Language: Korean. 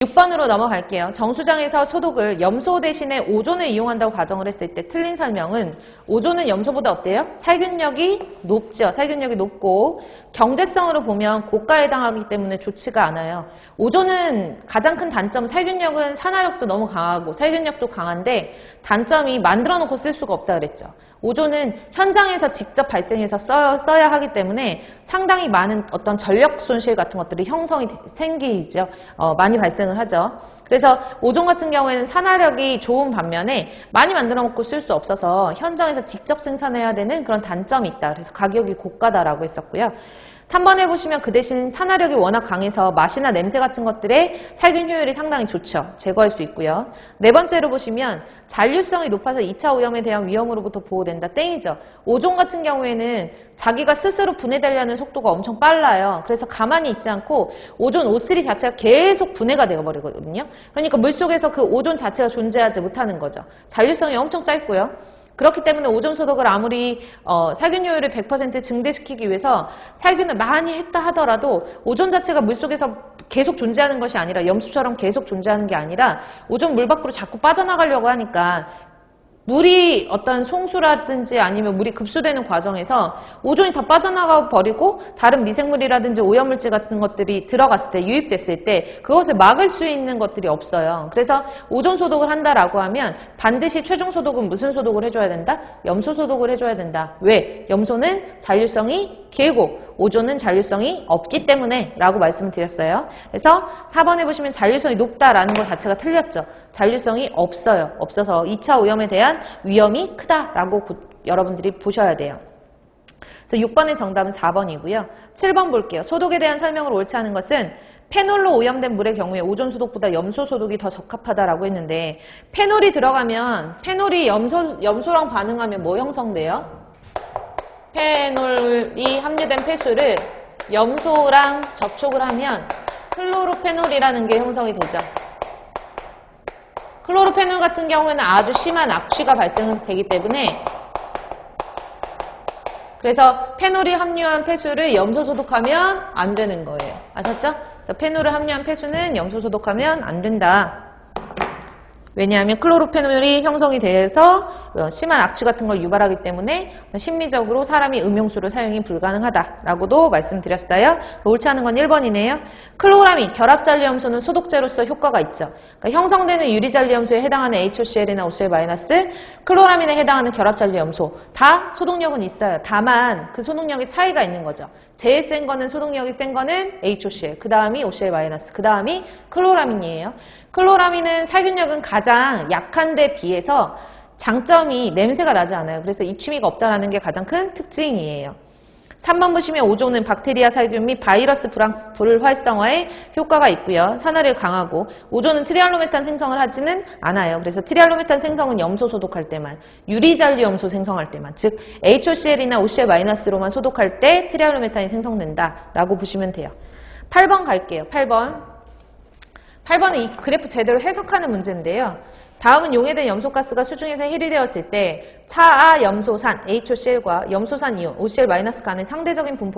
6번으로 넘어갈게요. 정수장에서 소독을 염소 대신에 오존을 이용한다고 가정을 했을 때 틀린 설명은 오존은 염소보다 어때요? 살균력이 높죠. 살균력이 높고 경제성으로 보면 고가에 해당하기 때문에 좋지가 않아요. 오존은 가장 큰 단점, 살균력은 산화력도 너무 강하고 살균력도 강한데 단점이 만들어 놓고 쓸 수가 없다 그랬죠. 오존은 현장에서 직접 발생해서 써야 하기 때문에 상당히 많은 어떤 전력 손실 같은 것들이 생기죠. 많이 발생을 하죠. 그래서 오존 같은 경우에는 산화력이 좋은 반면에 많이 만들어 먹고 쓸 수 없어서 현장에서 직접 생산해야 되는 그런 단점이 있다. 그래서 가격이 고가다라고 했었고요. 3번에 보시면 그 대신 산화력이 워낙 강해서 맛이나 냄새 같은 것들의 살균 효율이 상당히 좋죠. 제거할 수 있고요. 네 번째로 보시면 잔류성이 높아서 2차 오염에 대한 위험으로부터 보호된다. 땡이죠. 오존 같은 경우에는 자기가 스스로 분해되려는 속도가 엄청 빨라요. 그래서 가만히 있지 않고 오존 O3 자체가 계속 분해가 되어버리거든요. 그러니까 물속에서 그 오존 자체가 존재하지 못하는 거죠. 잔류성이 엄청 짧고요. 그렇기 때문에 오존 소독을 아무리 살균 효율을 100% 증대시키기 위해서 살균을 많이 했다 하더라도 오존 자체가 물속에서 계속 존재하는 것이 아니라 염수처럼 계속 존재하는 게 아니라 오존 물 밖으로 자꾸 빠져나가려고 하니까 물이 어떤 송수라든지 아니면 물이 급수되는 과정에서 오존이 다 빠져나가 버리고 다른 미생물이라든지 오염물질 같은 것들이 들어갔을 때, 유입됐을 때 그것을 막을 수 있는 것들이 없어요. 그래서 오존 소독을 한다라고 하면 반드시 최종 소독은 무슨 소독을 해줘야 된다? 염소 소독을 해줘야 된다. 왜? 염소는 잔류성이 길고 오존은 잔류성이 없기 때문에 라고 말씀을 드렸어요. 그래서 4번에 보시면 잔류성이 높다라는 것 자체가 틀렸죠. 잔류성이 없어요. 없어서 2차 오염에 대한 위험이 크다라고 여러분들이 보셔야 돼요. 그래서 6번의 정답은 4번이고요. 7번 볼게요. 소독에 대한 설명을 옳지 않은 것은 페놀로 오염된 물의 경우에 오존 소독보다 염소 소독이 더 적합하다라고 했는데 페놀이 들어가면 페놀이 염소랑 반응하면 뭐 형성돼요? 페놀이 함유된 폐수를 염소랑 접촉을 하면 클로로페놀이라는 게 형성이 되죠. 클로로페놀 같은 경우에는 아주 심한 악취가 발생되기 때문에 그래서 페놀이 함유한 폐수를 염소 소독하면 안 되는 거예요. 아셨죠? 그래서 페놀을 함유한 폐수는 염소 소독하면 안 된다. 왜냐하면 클로로페놀이 형성이 돼서 심한 악취 같은 걸 유발하기 때문에 심리적으로 사람이 음용수를 사용이 불가능하다라고도 말씀드렸어요. 옳지 않은 건 1번이네요. 클로라민, 결합잔류염소는 소독제로서 효과가 있죠. 그러니까 형성되는 유리잔류염소에 해당하는 HOCl이나 OCl-, 클로라민에 해당하는 결합잔류염소 다 소독력은 있어요. 다만 그 소독력의 차이가 있는 거죠. 제일 센 거는 소독력이 센 거는 HOCl, 그 다음이 OCl-, 그 다음이 클로라민이에요. 클로라민은 살균력은 가장 약한 데 비해서 장점이 냄새가 나지 않아요. 그래서 입취미가 없다는 게 가장 큰 특징이에요. 3번 보시면 오존은 박테리아 살균 및 바이러스 불활성화에 효과가 있고요. 산화력이 강하고 오존은 트리알로메탄 생성을 하지는 않아요. 그래서 트리알로메탄 생성은 염소 소독할 때만, 유리잔류염소 생성할 때만, 즉 HOCl이나 OCl-로만 소독할 때 트리알로메탄이 생성된다라고 보시면 돼요. 8번 갈게요. 8번은 이 그래프 제대로 해석하는 문제인데요. 다음은 용해된 염소가스가 수중에서 해리되었을 때 차아염소산 HOCl과 염소산 이온 OCl- 간의 상대적인 분포